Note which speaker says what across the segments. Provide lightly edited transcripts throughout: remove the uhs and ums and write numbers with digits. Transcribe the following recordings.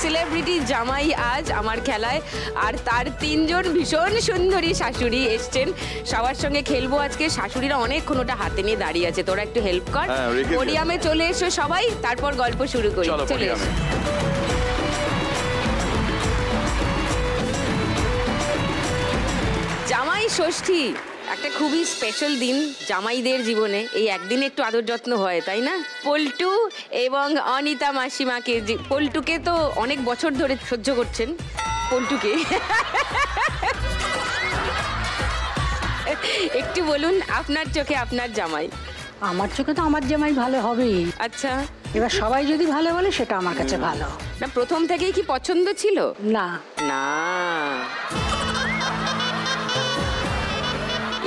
Speaker 1: Celebrity জামাই আজ আমার খেলায়, আর তার 3 জন ভীষণ সুন্দরী শাশুড়ি এসছেন। সবার সঙ্গে খেলবো আজকে। শাশুড়িরা অনেকক্ষণ ওটা হাতে নিয়ে দাঁড়িয়ে আছে, তোরা একটু হেল্প কর। পোডিয়ামে চলে এসো সবাই, তারপর গল্প শুরু করি। চলে এসো। জামাই ষষ্ঠী একটা খুবই স্পেশাল দিন জামাইদের জীবনে। এই একদিনে একটু আদর যত্ন হয়, তাই না? পল্টু এবং অনিতা মাসিমাকে, পল্টুকে তো অনেক বছর ধরে সহ্য করছেন। পল্টুকে একটু বলুন আপনার চোখে আপনার জামাই।
Speaker 2: আমার চোখে তো আমার জামাই ভালো হবেই।
Speaker 1: আচ্ছা,
Speaker 2: এবার সবাই যদি ভালো বলে সেটা আমার কাছে ভালো
Speaker 1: না। প্রথম থেকেই কি পছন্দ ছিল?
Speaker 2: না
Speaker 1: না,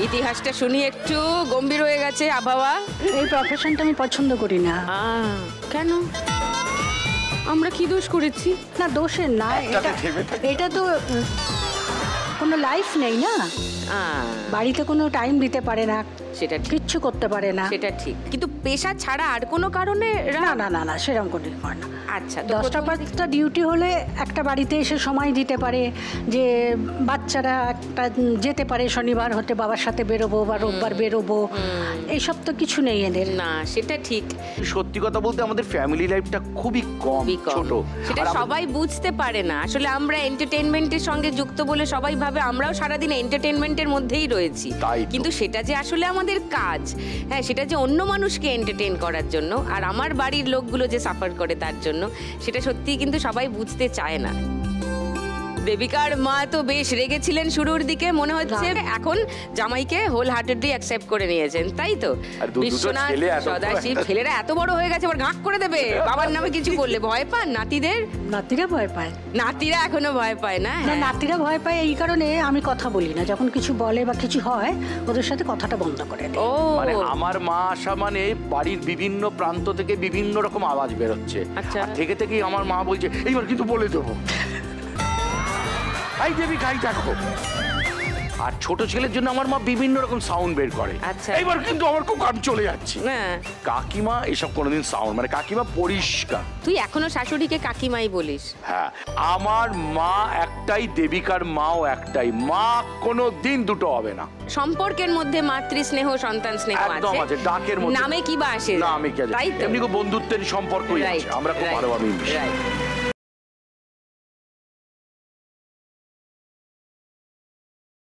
Speaker 1: ইতিহাসটা শুনি একটু গম্ভীর হয়ে গেছে আবহাওয়া।
Speaker 2: এই প্রফেশনটা আমি পছন্দ করি না।
Speaker 1: কেন? আমরা কি দোষ করেছি?
Speaker 2: না, দোষের না, এটা তো কোনো লাইফ নেই না, বাড়িতে কোনো টাইম দিতে পারে না,
Speaker 1: সেটা
Speaker 2: কিচ্ছু করতে পারে না, সেটা
Speaker 1: ঠিক। কিন্তু পেশা ছাড়া আর কোনো কারণে
Speaker 2: না না না না সেরকম কোনো হয় না।
Speaker 1: আচ্ছা,
Speaker 2: 10টা 5টা ডিউটি হলে একটা বাড়িতে এসে সময় দিতে পারে, যে বাচ্চারা একটা যেতে পারে, শনিবার হতে বাবার সাথে বেরোবো বা রোববার বেরোবো, এইসব তো কিছু নেই এদের।
Speaker 1: না, সেটা ঠিক।
Speaker 3: সত্যি কথা বলতে আমাদের ফ্যামিলি লাইফটা খুবই কম, ছোট,
Speaker 1: সেটা সবাই বুঝতে পারে না। আসলে আমরা এন্টারটেইনমেন্টের সঙ্গে যুক্ত বলে সবাই ভাবে আমরাও সারাদিন এন্টারটেইনমেন্টের মধ্যেই রয়েছি, কিন্তু সেটা যে আসলে আমাদের কাজ, হ্যাঁ, সেটা যে অন্য মানুষকে এন্টারটেইন করার জন্য আর আমার বাড়ির লোকগুলো যে সাফার করে তার জন্য, সেটা সত্যিই কিন্তু সবাই বুঝতে চায় না। দেবিকার মা তো বেশ রেগেছিলেন শুরুর দিকে, মনে হচ্ছে এখন জামাইকে হোল হার্টেডলি অ্যাকসেপ্ট করে নিয়েছেন, তাই তো? বিশ্বনাথ, সদাশিব, ছেলেরা এত বড় হয়ে গেছে, আবার ঘাক করে দেবে বাবার নামে কিছু বললে। ভয় পান নাতিদের?
Speaker 2: নাতিরা ভয় পায়।
Speaker 1: নাতিরা এখনো ভয় পায় না?
Speaker 2: নাতিরা ভয় পায় এই কারণে আমি কথা বলি না, যখন কিছু বলে বা কিছু হয় ওদের সাথে কথাটা বন্ধ করে দিই।
Speaker 3: মানে আমার মা আসা মানে বাড়ির বিভিন্ন প্রান্ত থেকে বিভিন্ন রকম আওয়াজ বেরোচ্ছে।
Speaker 1: আচ্ছা,
Speaker 3: থেকে থেকেই আমার মা বলছে এইবার কিন্তু বলে দেবো, এই দেবী গাই দেখো। আর ছোট ছেলের জন্য আমার মা বিভিন্ন রকম সাউন্ড বের করে।
Speaker 1: আচ্ছা,
Speaker 3: এবার কিন্তু আমার খুব কান চলে যাচ্ছে। কাকিমা এসব কোনোদিন সাউন্ড, মানে কাকিমা পরিষ্কার।
Speaker 1: তুই এখনো শাশুড়িকে কাকিমাই বলিস?
Speaker 3: হ্যাঁ, আমার মা একটাই, দেবিকার মাও একটাই, মা কোনোদিন দুটো হবে না।
Speaker 1: সম্পর্কের মধ্যে মাতৃ স্নেহ, সন্তান স্নেহ আছে,
Speaker 3: ডাকের মধ্যে।
Speaker 1: নামে কি বা আসে?
Speaker 3: না, আমি কি জানি, এমনি বন্ধুত্বের সম্পর্কই আছে, আমরা খুব ভালোভাবে মিশি।